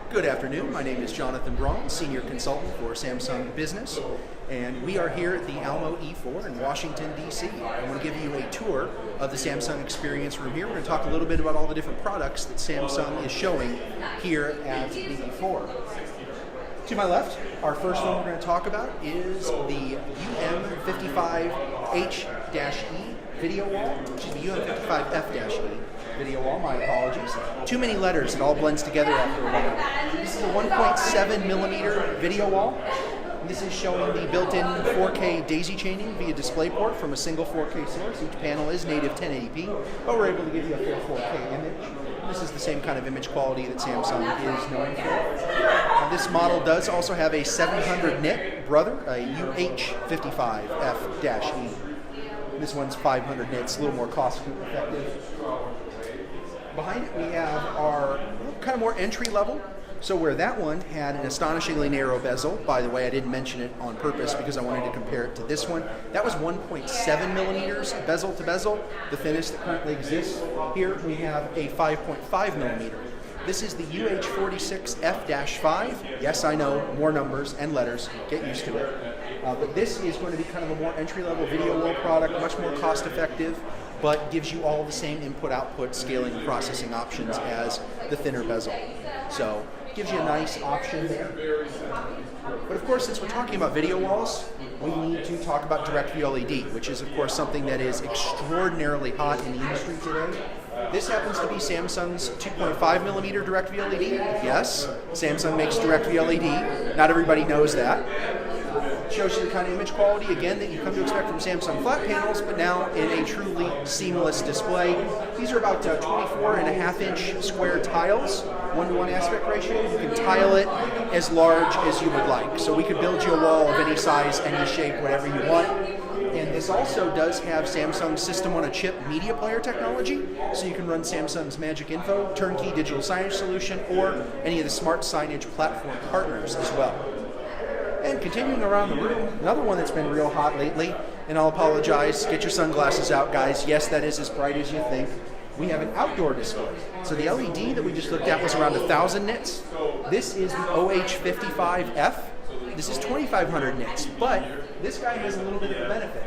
Good afternoon. My name is Jonathan Brawn, Senior Consultant for Samsung Business, and we are here at the Almo E4 in Washington, D.C. I want to give you a tour of the Samsung Experience Room here. We're going to talk a little bit about all the different products that Samsung is showing here at the E4. To my left, our first one we're going to talk about is the UM55H-E video wall, excuse me, UM55F-E video wall, my apologies. Too many letters, it all blends together after a while. This is a 1.7 millimeter video wall. This is showing the built-in 4K daisy chaining via DisplayPort from a single 4K source. Each panel is native 1080p, but we're able to give you a full 4K image. This is the same kind of image quality that Samsung is known for. This model does also have a 700 nit brother, a UH55F-E. This one's 500 nits, a little more cost effective. Behind it we have our kind of more entry level. So where that one had an astonishingly narrow bezel, by the way I didn't mention it on purpose because I wanted to compare it to this one, that was 1.7 millimeters bezel to bezel, the thinnest that currently exists. Here we have a 5.5 millimeter. This is the UH46F-5. Yes, I know, more numbers and letters, get used to it. But this is going to be kind of a more entry-level video wall product, much more cost-effective, but gives you all the same input-output scaling and processing options as the thinner bezel. So, gives you a nice option there. But of course, since we're talking about video walls, we need to talk about DirectView LED, which is of course something that is extraordinarily hot in the industry today. This happens to be Samsung's 2.5 millimeter DirectView LED. Yes, Samsung makes DirectView LED. Not everybody knows that. Shows you the kind of image quality, again, that you come to expect from Samsung flat panels, but now in a truly seamless display. These are about 24.5-inch square tiles, 1:1 aspect ratio. You can tile it as large as you would like. So we could build you a wall of any size, any shape, whatever you want. And this also does have Samsung's system-on-a-chip media player technology, so you can run Samsung's Magic Info, turnkey digital signage solution, or any of the smart signage platform partners as well. And continuing around the room, another one that's been real hot lately, and I'll apologize, get your sunglasses out, guys. Yes, that is as bright as you think. We have an outdoor display. So the LED that we just looked at was around 1,000 nits. This is the OH55F. This is 2,500 nits, but this guy has a little bit of a benefit.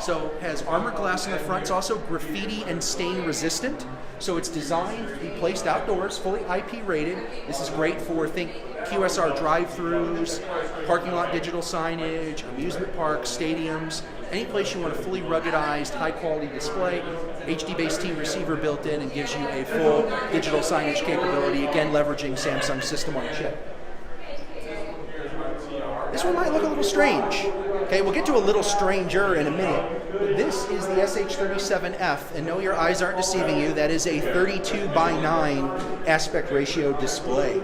So has armor glass in the front. It's also graffiti and stain resistant. So it's designed to be placed outdoors, fully IP rated. This is great for, think, QSR drive-thrus, parking lot digital signage, amusement parks, stadiums, any place you want a fully ruggedized, high-quality display. HD-based receiver built in and gives you a full digital signage capability, again leveraging Samsung's system-on-a-chip. This one might look a little strange. Okay, we'll get to a little stranger in a minute. This is the SH37F, and no, your eyes aren't deceiving you. That is a 32:9 aspect ratio display.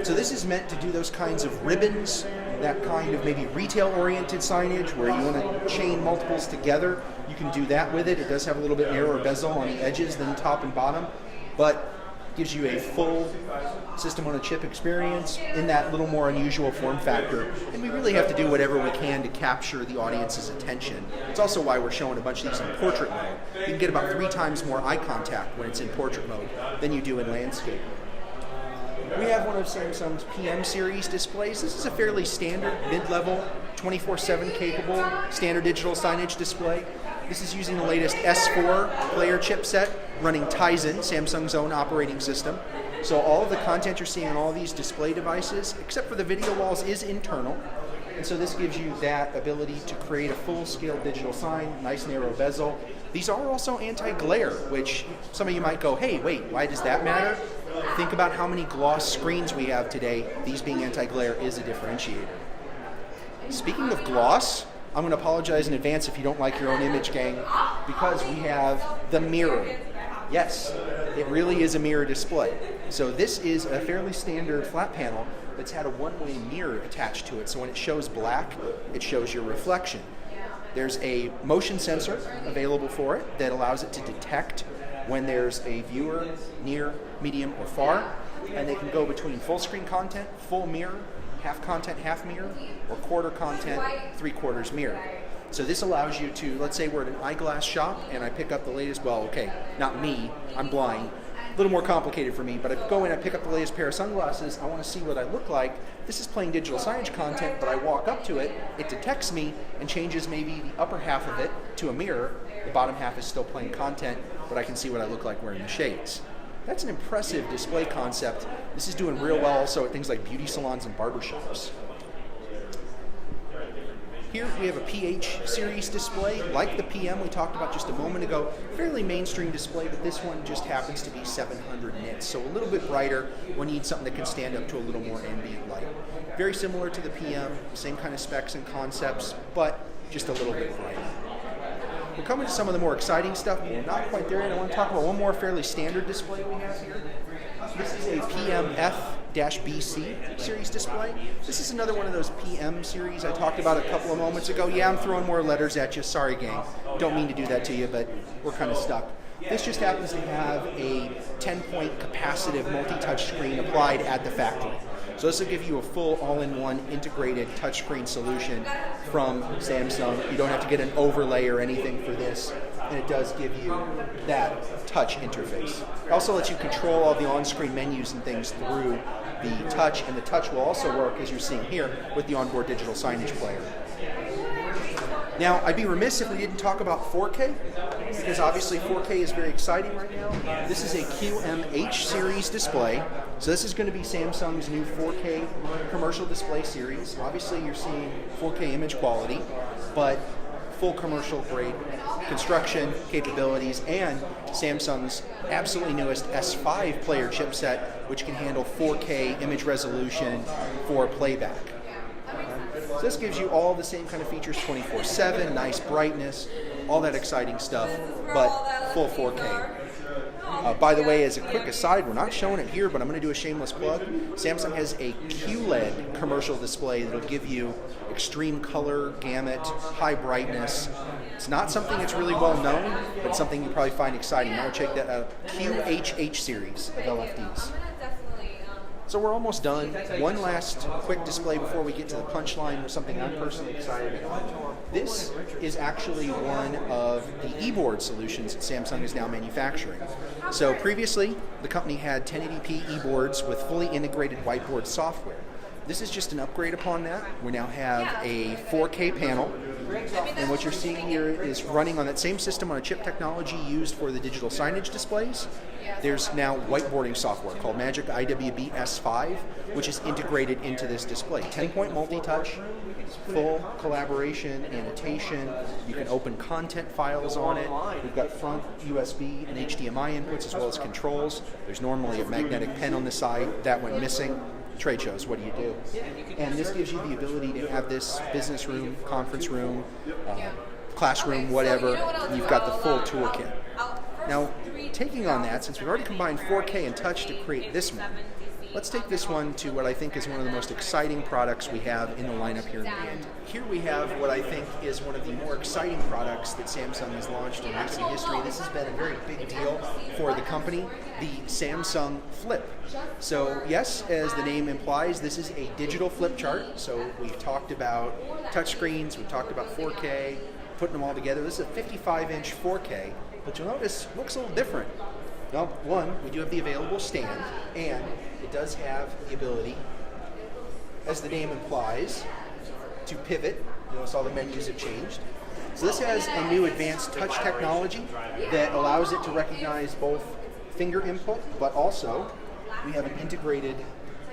So this is meant to do those kinds of ribbons, that kind of maybe retail-oriented signage where you want to chain multiples together. You can do that with it. It does have a little bit narrower bezel on the edges than top and bottom, but gives you a full system-on-a-chip experience in that little more unusual form factor. And we really have to do whatever we can to capture the audience's attention. It's also why we're showing a bunch of these in portrait mode. You can get about 3 times more eye contact when it's in portrait mode than you do in landscape. We have one of Samsung's PM series displays. This is a fairly standard mid-level 24/7 capable standard digital signage display. This is using the latest S4 player chipset running Tizen, Samsung's own operating system. So all of the content you're seeing on all these display devices, except for the video walls, is internal. And so this gives you that ability to create a full-scale digital sign, nice narrow bezel. These are also anti-glare, which some of you might go, hey, wait, why does that matter? Think about how many gloss screens we have today. These being anti-glare is a differentiator. Speaking of gloss, I'm going to apologize in advance if you don't like your own image, gang, because we have the mirror. Yes, it really is a mirror display. So this is a fairly standard flat panel that's had a one-way mirror attached to it. So when it shows black, it shows your reflection. There's a motion sensor available for it that allows it to detect when there's a viewer near, medium, or far, and they can go between full screen content, full mirror, half content, half mirror, or quarter content, 3/4 mirror. So this allows you to, let's say we're at an eyeglass shop and I pick up the latest, well, okay, not me, I'm blind, A little more complicated for me, but I go in, I pick up the latest pair of sunglasses, I want to see what I look like. This is playing digital signage content, but I walk up to it, it detects me and changes maybe the upper half of it to a mirror. The bottom half is still playing content, but I can see what I look like wearing the shades. That's an impressive display concept. This is doing real well also at things like beauty salons and barbershops. Here we have a PH series display, like the PM we talked about just a moment ago. Fairly mainstream display, but this one just happens to be 700 nits, so a little bit brighter. We need something that can stand up to a little more ambient light. Very similar to the PM, same kind of specs and concepts, but just a little bit brighter. We're coming to some of the more exciting stuff, but we're not quite there yet. I want to talk about one more fairly standard display we have here. This is a PMF-BC series display. This is another one of those PM series I talked about a couple of moments ago. Yeah, I'm throwing more letters at you. Sorry, gang. Don't mean to do that to you, but we're kind of stuck. This just happens to have a 10-point capacitive multi-touch screen applied at the factory. So this will give you a full all-in-one integrated touchscreen solution from Samsung. You don't have to get an overlay or anything for this, and it does give you that touch interface. It also lets you control all the on-screen menus and things through the touch, and the touch will also work, as you're seeing here, with the onboard digital signage player. Now, I'd be remiss if we didn't talk about 4K, because obviously 4K is very exciting right now. This is a QMH series display. So this is going to be Samsung's new 4K commercial display series. Obviously you're seeing 4K image quality, but full commercial grade construction capabilities, and Samsung's absolutely newest S5 player chipset, which can handle 4K image resolution for playback. So this gives you all the same kind of features 24/7, nice brightness, all that exciting stuff, but full 4K. By the way, as a quick aside, we're not showing it here, but I'm going to do a shameless plug. Samsung has a QLED commercial display that will give you extreme color, gamut, high brightness. It's not something that's really well known, but something you probably find exciting. I would check that out. QHH series of LFDs. So we're almost done. One last quick display before we get to the punchline with something I'm personally excited about. This is actually one of the e-board solutions that Samsung is now manufacturing. So previously, the company had 1080p e-boards with fully integrated whiteboard software. This is just an upgrade upon that. We now have a 4K panel, and what you're seeing here is running on that same system on a chip technology used for the digital signage displays. There's now whiteboarding software called Magic IWB S5, which is integrated into this display. 10-point multi-touch, full collaboration, annotation. You can open content files on it. We've got front USB and HDMI inputs as well as controls. There's normally a magnetic pen on the side. That went missing. Trade shows, what do you do? And this gives you the ability to have this business room, conference room, classroom, whatever. You've got the full toolkit. Now, taking on that, since we've already combined 4K and touch to create this one, let's take this one to what I think is one of the most exciting products we have in the lineup here in the end. Here we have what I think is one of the more exciting products that Samsung has launched in recent history. This has been a very big deal for the company, the Samsung Flip. So yes, as the name implies, this is a digital flip chart. So we've talked about touchscreens, we've talked about 4K, putting them all together. This is a 55-inch 4K, but you'll notice it looks a little different. Well, one, we do have the available stand, and it does have the ability, as the name implies, to pivot. Notice all the menus have changed. So this has a new advanced touch technology that allows it to recognize both finger input, but also we have an integrated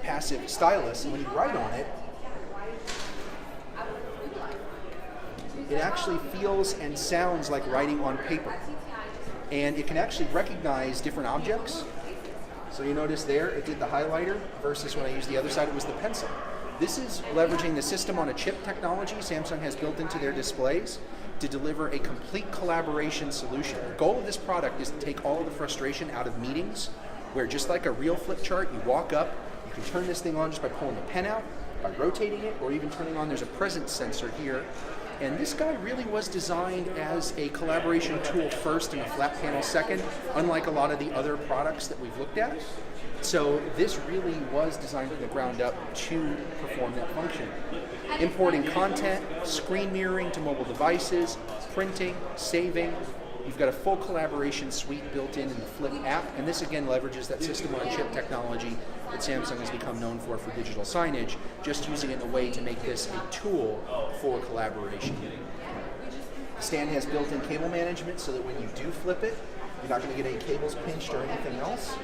passive stylus, and when you write on it, it actually feels and sounds like writing on paper. And it can actually recognize different objects. So you notice there, it did the highlighter versus when I used the other side, it was the pencil. This is leveraging the system on a chip technology Samsung has built into their displays to deliver a complete collaboration solution. The goal of this product is to take all of the frustration out of meetings, where just like a real flip chart, you walk up, you can turn this thing on just by pulling the pen out, by rotating it, or even turning on, there's a presence sensor here. And this guy really was designed as a collaboration tool first and a flat panel second, unlike a lot of the other products that we've looked at. So this really was designed from the ground up to perform that function. Importing content, screen mirroring to mobile devices, printing, saving, You've got a full collaboration suite built in the Flip app, and this again leverages that system-on-chip technology that Samsung has become known for digital signage, just using it in a way to make this a tool for collaboration. The stand has built-in cable management so that when you do flip it, you're not going to get any cables pinched or anything else.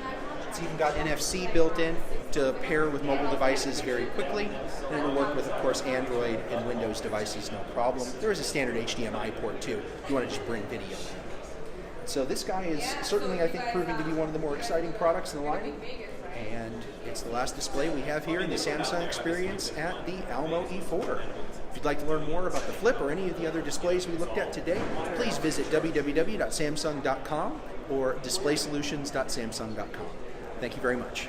It's even got NFC built in to pair with mobile devices very quickly, and it'll work with, of course, Android and Windows devices, no problem. There is a standard HDMI port too, if you want to just bring video. So this guy is certainly, I think, proving to be one of the more exciting products in the line, and it's the last display we have here in the Samsung experience at the Almo E4. If you'd like to learn more about the Flip or any of the other displays we looked at today, please visit www.samsung.com or displaysolutions.samsung.com. Thank you very much.